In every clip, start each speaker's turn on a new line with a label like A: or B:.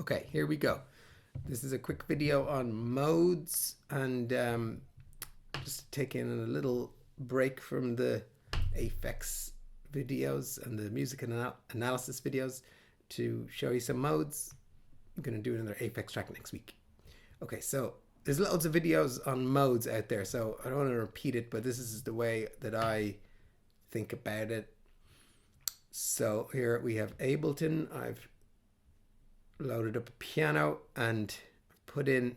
A: Okay, here we go. This is a quick video on modes and just taking a little break from the effects videos and the music analysis videos to show you some modes. I'm going to do another effects track next week. Okay, so there's loads of videos on modes out there, so I don't want to repeat it, but this is the way that I think about it. So here we have Ableton. I've loaded up a piano and put in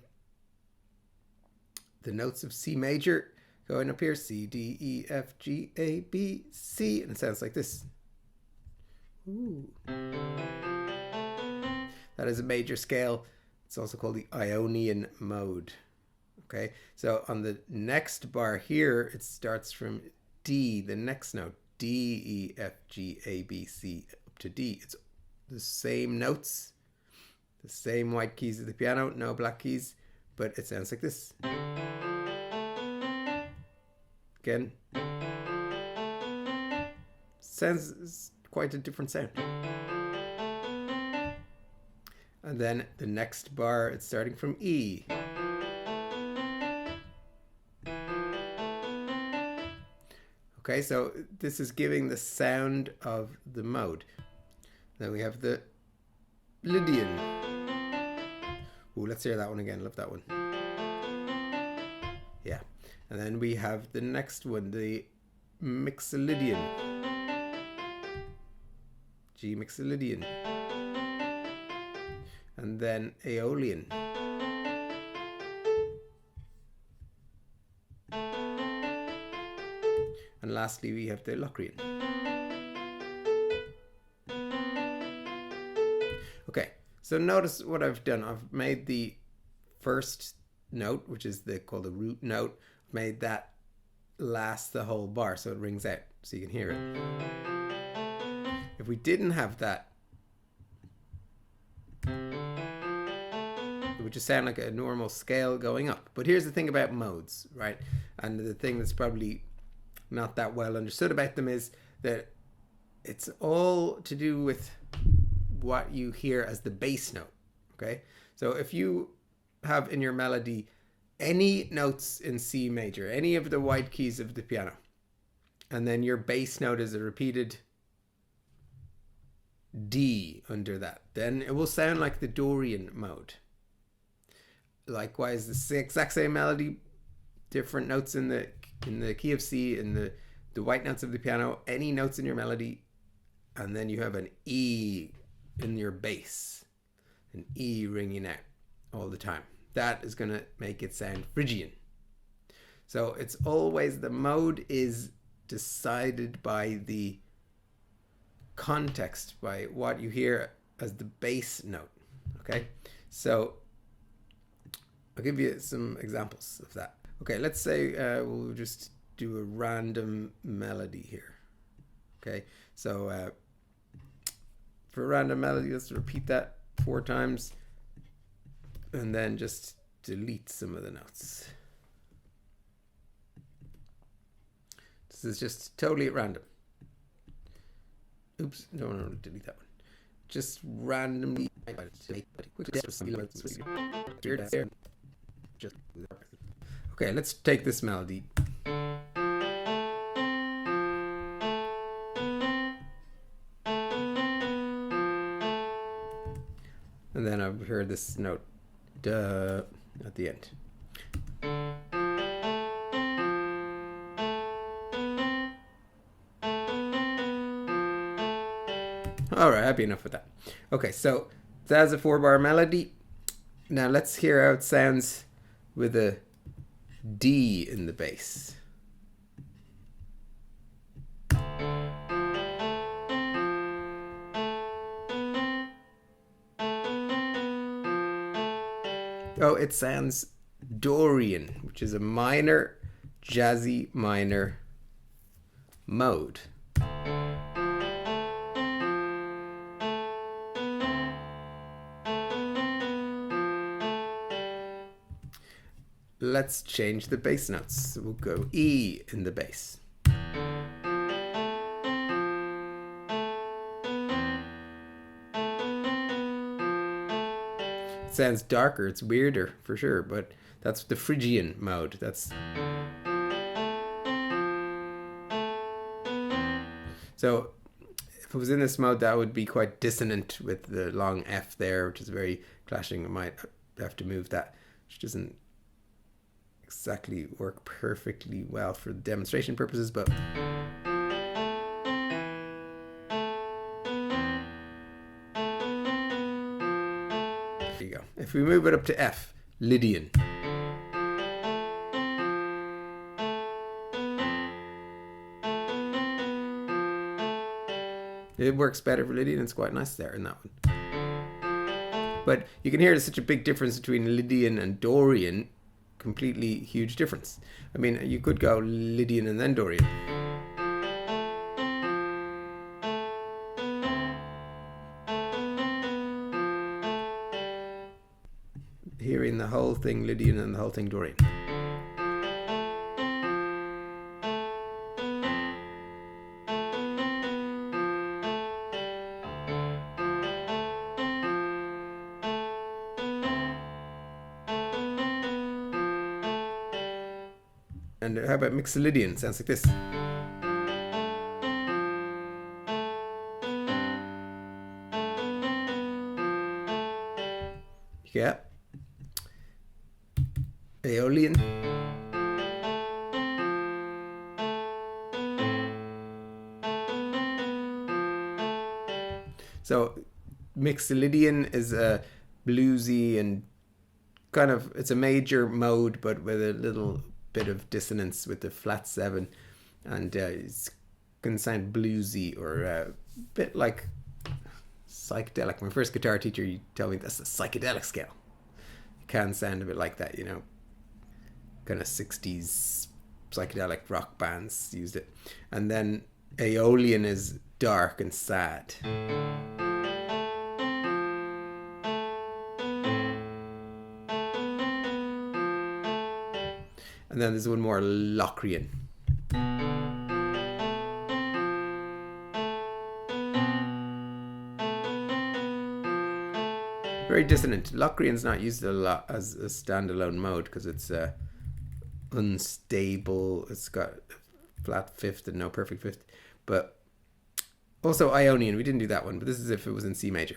A: the notes of C major going up here, C, D, E, F, G, A, B, C, and it sounds like this. Ooh. That is a major scale. It's also called the Ionian mode. Okay, so on the next bar here, it starts from D, the next note, D, E, F, G, A, B, C, up to D. It's the same notes, the same white keys of the piano, no black keys, but it sounds like this. Again, sounds quite a different sound. And then the next bar, it's starting from E. Okay, so this is giving the sound of the mode. Then we have the Lydian. Ooh, let's hear that one again. Love that one. Yeah. And then we have the next one, the Mixolydian. G Mixolydian. And then Aeolian. And lastly, we have the Locrian. Okay, so notice what I've done. I've made the first note, which is called the root note, I've made that last the whole bar so it rings out so you can hear it. If we didn't have that, it would just sound like a normal scale going up. But here's the thing about modes, right? And the thing that's probably not that well understood about them is that it's all to do with what you hear as the bass note. Okay, so if you have in your melody any notes in C major, any of the white keys of the piano, and then your bass note is a repeated D under that, then it will sound like the Dorian mode. Likewise, the exact same melody, different notes in the key of C, in the white notes of the piano, any notes in your melody, and then you have an E in your bass, an E ringing out all the time. That is going to make it sound Phrygian. So it's always, the mode is decided by the context, by what you hear as the bass note. Okay, so I'll give you some examples of that. Okay, let's say we'll just do a random melody here. Okay, so for a random melody, let's repeat that 4 times and then just delete some of the notes. This is just totally at random. Oops, no, delete that one. Just randomly. Okay, let's take this melody. And then I've heard this note, duh, at the end. All right, happy enough with that. Okay, so that's a 4-bar melody. Now let's hear how it sounds with a D in the bass. Oh, it sounds Dorian, which is a minor, jazzy minor mode. Let's change the bass notes. So we'll go E in the bass. sounds darker, it's weirder for sure, but that's the Phrygian mode. That's so if it was in this mode, that would be quite dissonant with the long F there, which is very clashing. I might have to move that, which doesn't exactly work perfectly well for demonstration purposes, but there you go. If we move it up to F, Lydian. It works better for Lydian. It's quite nice there in that one. But you can hear there's such a big difference between Lydian and Dorian. Completely huge difference. I mean, you could go Lydian and then Dorian. Hearing the whole thing Lydian and the whole thing Dorian. And how about Mixolydian? Sounds like this. Yeah. Aeolian. So Mixolydian is a bluesy and kind of, it's a major mode, but with a little bit of dissonance with the flat 7, and it's going to sound bluesy or a bit like psychedelic. My first guitar teacher, you told me that's a psychedelic scale. It can sound a bit like that, you know, kind of 60s psychedelic rock bands used it. And then Aeolian is dark and sad. And then there's one more, Locrian. Very dissonant. Locrian's not used a lot as a standalone mode because it's unstable. It's got flat fifth and no perfect fifth. But also Ionian, we didn't do that one, but this is if it was in C major.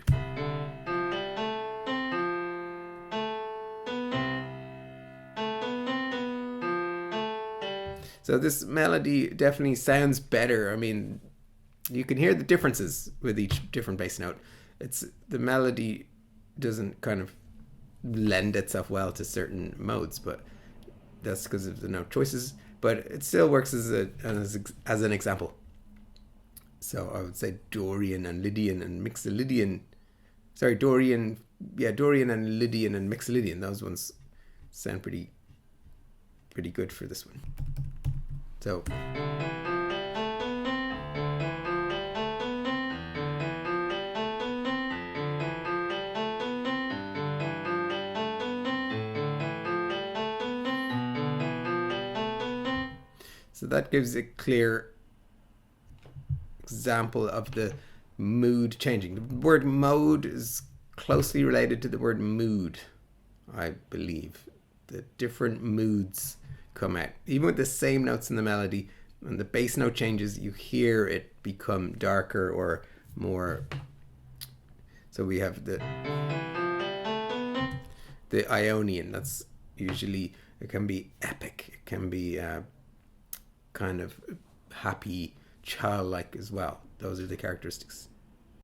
A: So this melody definitely sounds better. I mean, you can hear the differences with each different bass note. It's the melody doesn't kind of lend itself well to certain modes, but that's because of the note choices. But it still works as an example. So I would say Dorian and Lydian and Mixolydian. Sorry, Dorian and Lydian and Mixolydian. Those ones sound pretty good for this one. So that gives a clear example of the mood changing. The word mode is closely related to the word mood, I believe. The different moods come out. Even with the same notes in the melody, when the bass note changes, you hear it become darker or more. So we have the Ionian. That's usually, it can be epic. It can be kind of happy, childlike as well. Those are the characteristics.